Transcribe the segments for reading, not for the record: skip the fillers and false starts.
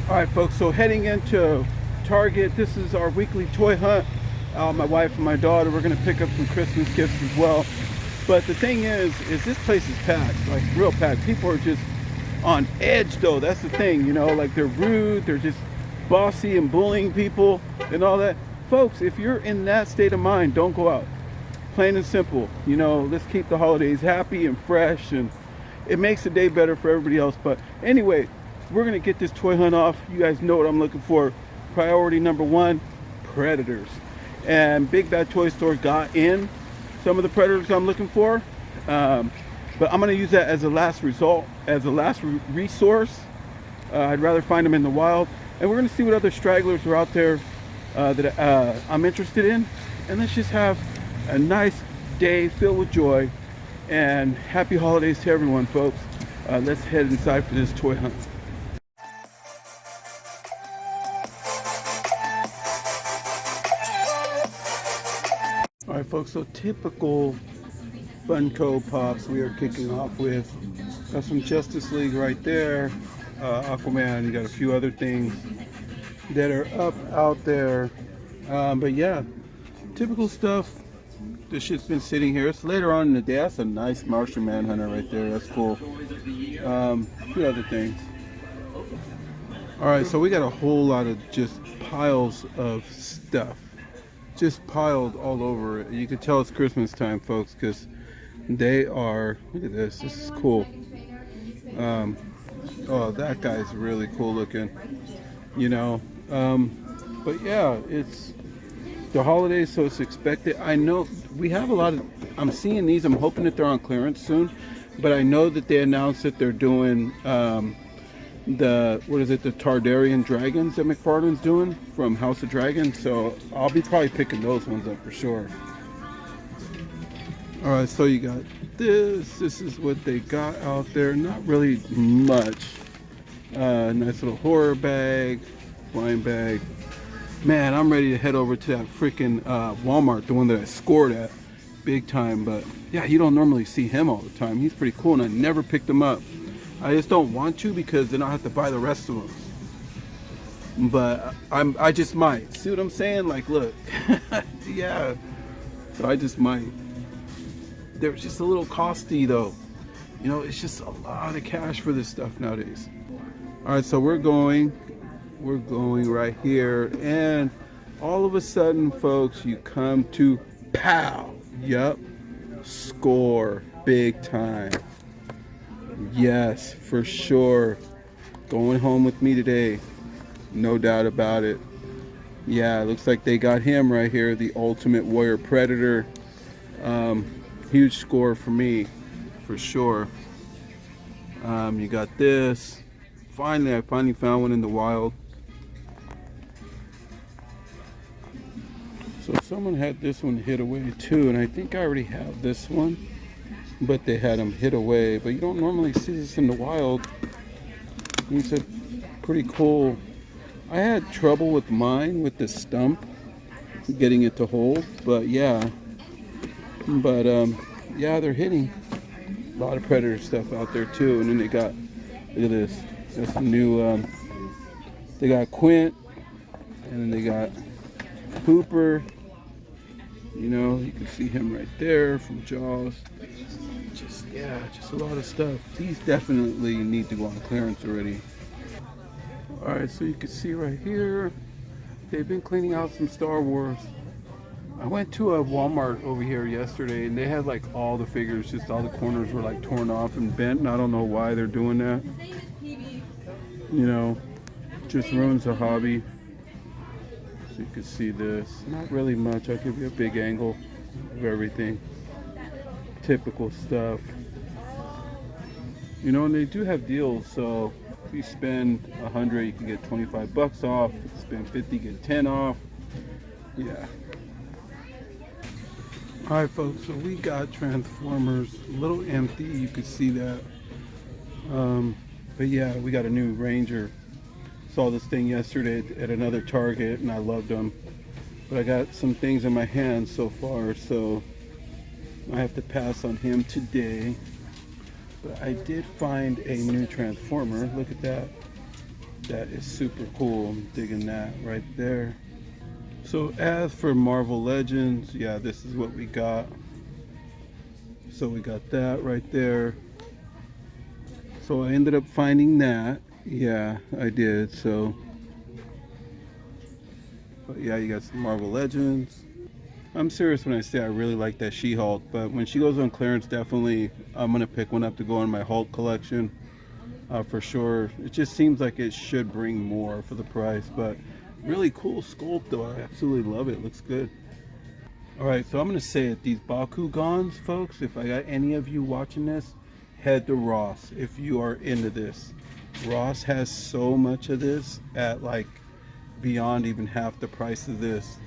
Alright folks, so heading into Target, this is our weekly toy hunt. My wife and my daughter, we're going to pick up some Christmas gifts as well. But the thing is this place is packed, like real packed. People are just on edge though, that's the thing, you know, like they're rude, they're just bossy and bullying people and all that. Folks, if you're in that state of mind, don't go out. Plain and simple, you know, let's keep the holidays happy and fresh, and it makes the day better for everybody else. But anyway, we're gonna get this toy hunt off. You guys know what I'm looking for. Priority number one, predators. And Big Bad Toy Store got in some of the predators I'm looking for, but I'm gonna use that as a last result, as a last resource. I'd rather find them in the wild, and we're gonna see what other stragglers are out there that I'm interested in. And let's just have a nice day filled with joy, and happy holidays to everyone, folks. Let's head inside for this toy hunt. Alright folks, so typical Funko Pops we are kicking off with. Got some Justice League right there, Aquaman, you got a few other things that are up out there. But yeah, typical stuff. This shit's been sitting here. It's later on in the day. That's a nice Martian Manhunter right there. That's cool. A few other things. Alright, so we got a whole lot of just piles of stuff. Just piled all over it. You can tell it's Christmas time, folks, because they are, look at this. This is cool. Oh, that guy's really cool looking. You know. But yeah, it's the holidays, so it's expected. I know we have a lot of, I'm seeing these, I'm hoping that they're on clearance soon, but I know that they announced that they're doing the, what is it, the Targaryen dragons that McFarlane's doing from House of Dragon, so I'll be probably picking those ones up for sure. Alright, so you got this is what they got out there. Not really much. Nice little horror bag, blind bag. Man, I'm ready to head over to that freaking Walmart, the one that I scored at big time. But yeah, you don't normally see him all the time. He's pretty cool, and I never picked him up. I just don't want to, because then I'll have to buy the rest of them. But I just might. See what I'm saying? Like, look. Yeah. So I just might. They're just a little costly though. You know, it's just a lot of cash for this stuff nowadays. Alright, so we're going right here, and all of a sudden, folks, you come to pow. Yup. Score. Big time. Yes, for sure. Going home with me today. No doubt about it. Yeah, it looks like they got him right here, the Ultimate Warrior Predator. Huge score for me, for sure. You got this. I finally found one in the wild. So someone had this one hid away too, and I think I already have this one. But they had them hid away. But you don't normally see this in the wild. It's a pretty cool. I had trouble with mine with the stump, getting it to hold. But yeah. But yeah, they're hitting. A lot of Predator stuff out there too. And then they got, look at this. That's some new. They got Quint, and then they got Hooper. You know, you can see him right there from Jaws. Just a lot of stuff. These definitely need to go on clearance already. Alright, so you can see right here, they've been cleaning out some Star Wars. I went to a Walmart over here yesterday, and they had like all the figures, just all the corners were like torn off and bent, and I don't know why they're doing that. You know, just ruins the hobby. So you can see this. Not really much. I'll give you a big angle of everything. Typical stuff. You know, and they do have deals, so if you spend $100, you can get 25 bucks off. If you spend 50, get 10 off. Yeah. Alright folks, so we got Transformers, a little empty, you can see that. But yeah, we got a new Ranger. Saw this thing yesterday at another Target, and I loved them. But I got some things in my hands so far, so I have to pass on him today. But I did find a new Transformer. Look at that. That is super cool. I'm digging that right there. So as for Marvel Legends, yeah, this is what we got. So we got that right there. So I ended up finding that. Yeah, I did. So, but yeah, you got some Marvel Legends. I'm serious when I say I really like that She-Hulk, but when she goes on clearance, definitely I'm gonna pick one up to go in my Hulk collection for sure. It just seems like it should bring more for the price, but really cool sculpt though. I absolutely love it. Looks good. All right, so I'm gonna say it. These Bakugans, folks. If I got any of you watching this, head to Ross if you are into this. Ross has so much of this at like beyond even half the price of this.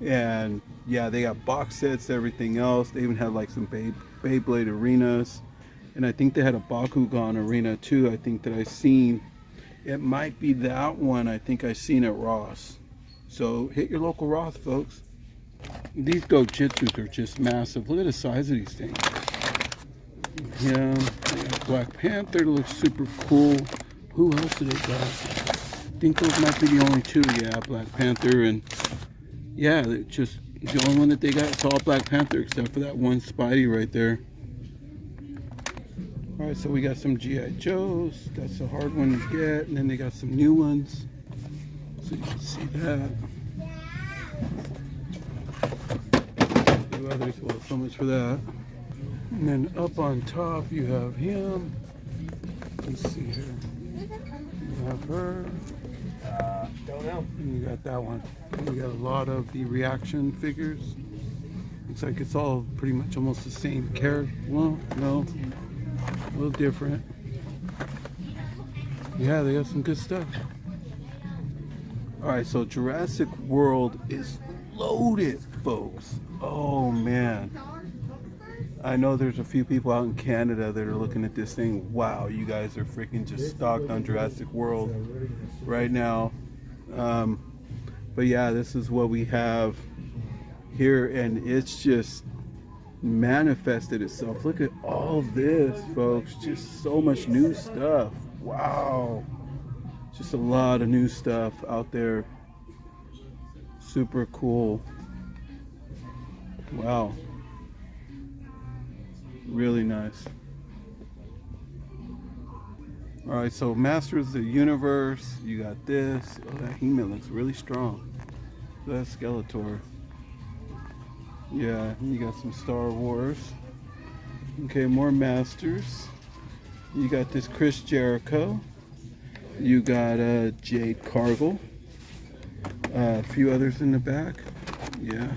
And yeah, they got box sets, everything else. They even have like some Beyblade arenas, and I think they had a Bakugan arena too. I think that I seen. It might be that one. I think I seen at Ross. So hit your local Ross, folks. These GOO-JITZOOs are just massive. Look at the size of these things. Yeah, they got Black Panther. Looks super cool. Who else do they got? I think those might be the only two. Yeah, Black Panther, and yeah, just the only one that they got is all Black Panther except for that one Spidey right there. All right, so we got some G.I. Joes. That's a hard one to get, and then they got some new ones. So you can see that. Others, well, so much for that. And then up on top you have him. Let's see here. You have her. Don't know. And you got that one. And we got a lot of the reaction figures. Looks like it's all pretty much almost the same character. Well, no, a little different. Yeah, they got some good stuff. All right, so Jurassic World is loaded, folks. Oh man, I know there's a few people out in Canada that are looking at this thing. Wow, you guys are freaking just stocked on Jurassic World right now. But yeah, this is what we have here, and it's just manifested itself. Look at all this, folks. Just so much new stuff. Wow, just a lot of new stuff out there. Super cool. Wow, really nice. All right, so Masters of the Universe, you got this. Oh, that He-Man looks really strong. That Skeletor. Yeah, you got some Star Wars. Okay, more Masters. You got this Chris Jericho. You got Jade Cargill. A few others in the back. Yeah.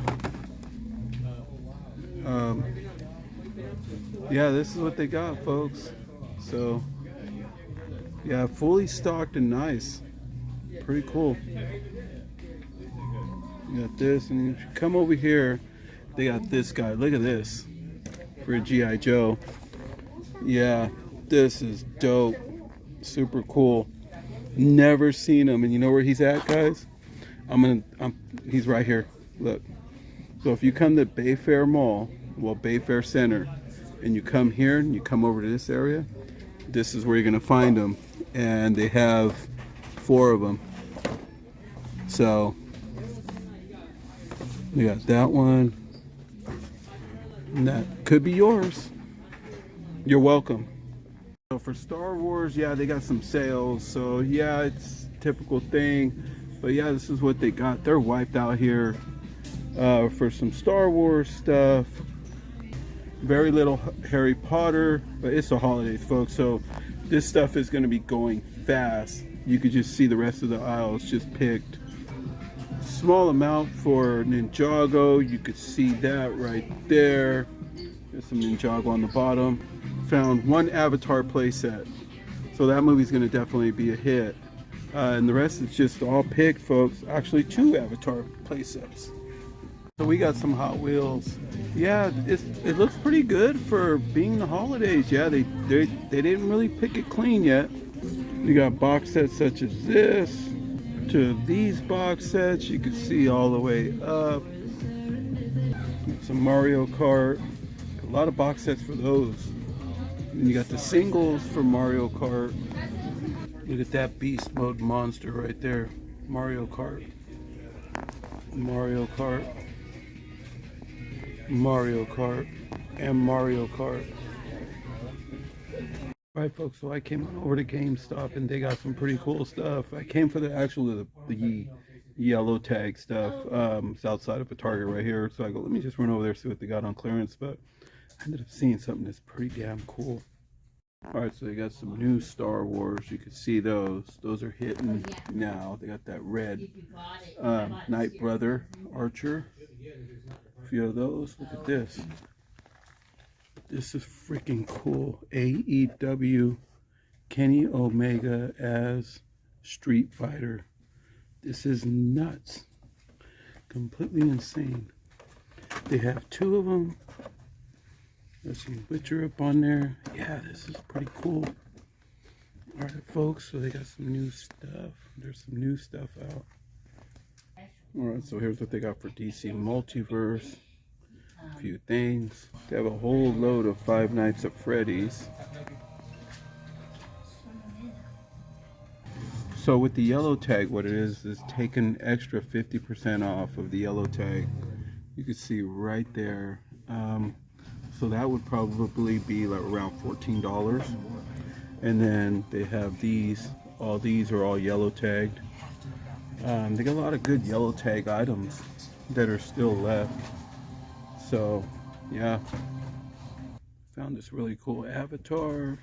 Yeah, this is what they got, folks. So yeah, fully stocked and nice. Pretty cool. You got this, and if you come over here, they got this guy. Look at this for a G.I. Joe. Yeah, this is dope. Super cool. Never seen him, and you know where he's at, guys? He's right here. Look. So if you come to Bayfair Mall, well, Bayfair Center, and you come here and you come over to this area, this is where you're gonna find them, and they have 4 of them. So we got that one, and that could be yours. You're welcome. So for Star Wars, yeah, they got some sales. So yeah, it's a typical thing, but yeah, this is what they got. They're wiped out here for some Star Wars stuff. Very little Harry Potter, but it's the holidays, folks, so this stuff is going to be going fast. You could just see the rest of the aisles just picked. Small amount for Ninjago. You could see that right there. There's some Ninjago on the bottom. Found 1 Avatar playset, so that movie's going to definitely be a hit. And the rest is just all picked, folks. Actually, 2 Avatar playsets. So we got some Hot Wheels. Yeah, it looks pretty good for being the holidays. Yeah, they didn't really pick it clean yet. You got box sets such as this to these box sets. You can see all the way up. Some Mario Kart. A lot of box sets for those. And you got the singles for Mario Kart. Look at that beast mode monster right there. Mario Kart. Mario Kart. Mario Kart. And Mario Kart. Alright folks, so I came on over to GameStop and they got some pretty cool stuff. I came for the yellow tag stuff. It's outside of a Target right here. So I go, let me just run over there, see what they got on clearance. But I ended up seeing something that's pretty damn cool. Alright, so they got some new Star Wars. You can see those. Those are hitting now. They got that red Knight Brother Archer. A few of those. Look at this. This is freaking cool. AEW Kenny Omega as Street Fighter. This is nuts. Completely insane. They have two of them. Let's see, Witcher up on there. Yeah, this is pretty cool. Alright, folks, so they got some new stuff. There's some new stuff out. Alright, so here's what they got for DC Multiverse. A few things. They have a whole load of Five Nights at Freddy's. So with the yellow tag, what it is take an extra 50% off of the yellow tag. You can see right there. So that would probably be like around $14. And then they have these. All these are all yellow tagged. They got a lot of good yellow tag items that are still left. So yeah, found this really cool avatar.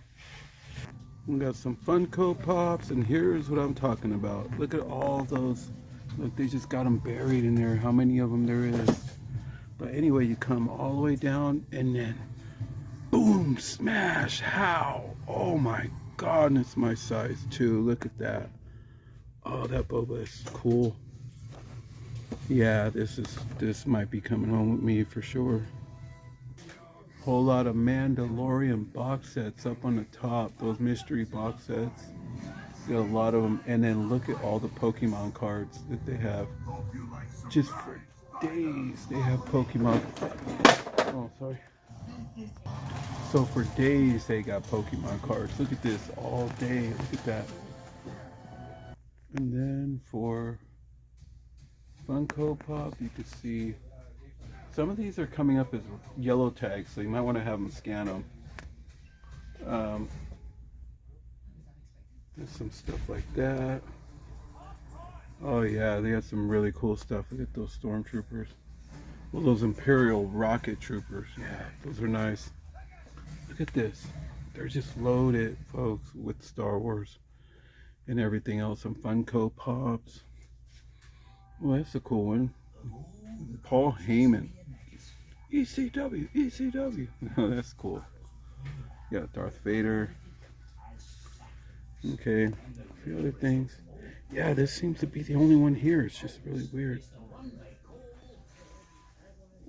We got some Funko Pops, and here's what I'm talking about. Look at all those. Look, they just got them buried in there. How many of them there is? But anyway, you come all the way down, and then boom, smash. How? Oh my God, and it's my size too. Look at that. Oh, that boba is cool. Yeah, this might be coming home with me for sure. Whole lot of Mandalorian box sets up on the top. Those mystery box sets. Got a lot of them. And then look at all the Pokemon cards that they have. Just for days they have Pokemon. Oh, sorry. So for days they got Pokemon cards. Look at this all day. Look at that. And then for Funko Pop, you can see some of these are coming up as yellow tags, so you might want to have them scan them. There's some stuff like that. Oh yeah, they got some really cool stuff. Look at those stormtroopers. Well, those Imperial rocket troopers. Yeah, those are nice. Look at this. They're just loaded, folks, with Star Wars and everything else. Some Funko Pops. Well, that's a cool one. Paul Heyman. ECW, ECW. Oh, that's cool. Yeah, Darth Vader. Okay, a few other things. Yeah, this seems to be the only one here. It's just really weird.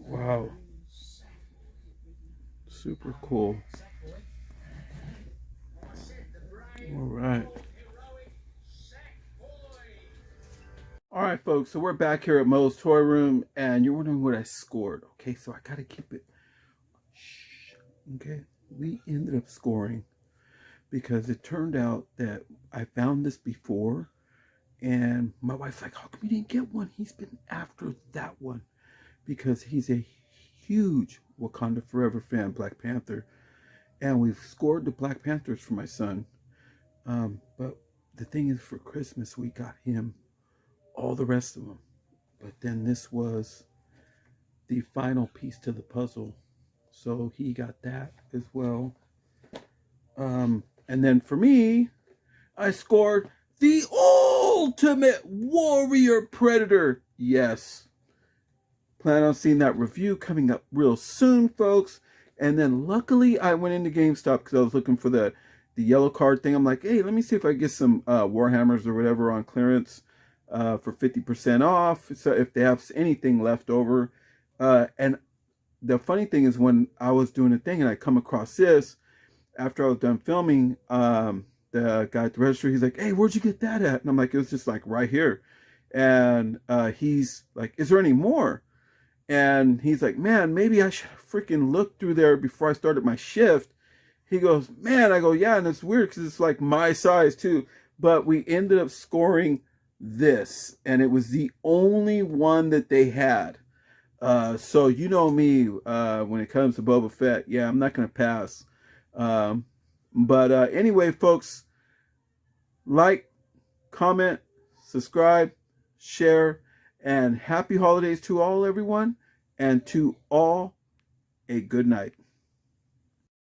Wow. Super cool. All right. Alright folks, so we're back here at Mo's Toy Room, and you're wondering what I scored. Okay, so I gotta keep it. Shh. Okay, we ended up scoring because it turned out that I found this before, and my wife's like, how come you didn't get one? He's been after that one because he's a huge Wakanda Forever fan, Black Panther, and we've scored the Black Panthers for my son. But the thing is, for Christmas we got him all the rest of them, but then this was the final piece to the puzzle, so he got that as well. And then for me, I scored the Ultimate Warrior Predator. Yes, plan on seeing that review coming up real soon, folks. And then luckily I went into GameStop because I was looking for the yellow card thing. I'm like, hey, let me see if I get some Warhammers or whatever on clearance for 50% off, so if they have anything left over. And the funny thing is, when I was doing a thing and I come across this after I was done filming, the guy at the register, he's like, hey, where'd you get that at? And I'm like, it was just like right here. And he's like, is there any more? And he's like, man, maybe I should freaking look through there before I started my shift. He goes, man, I go, yeah, and it's weird because it's like my size too. but we ended up scoring this, and it was the only one that they had. So you know me, when it comes to Boba Fett, yeah, I'm not going to pass. But anyway, folks, like, comment, subscribe, share, and happy holidays to all, everyone, and to all a good night.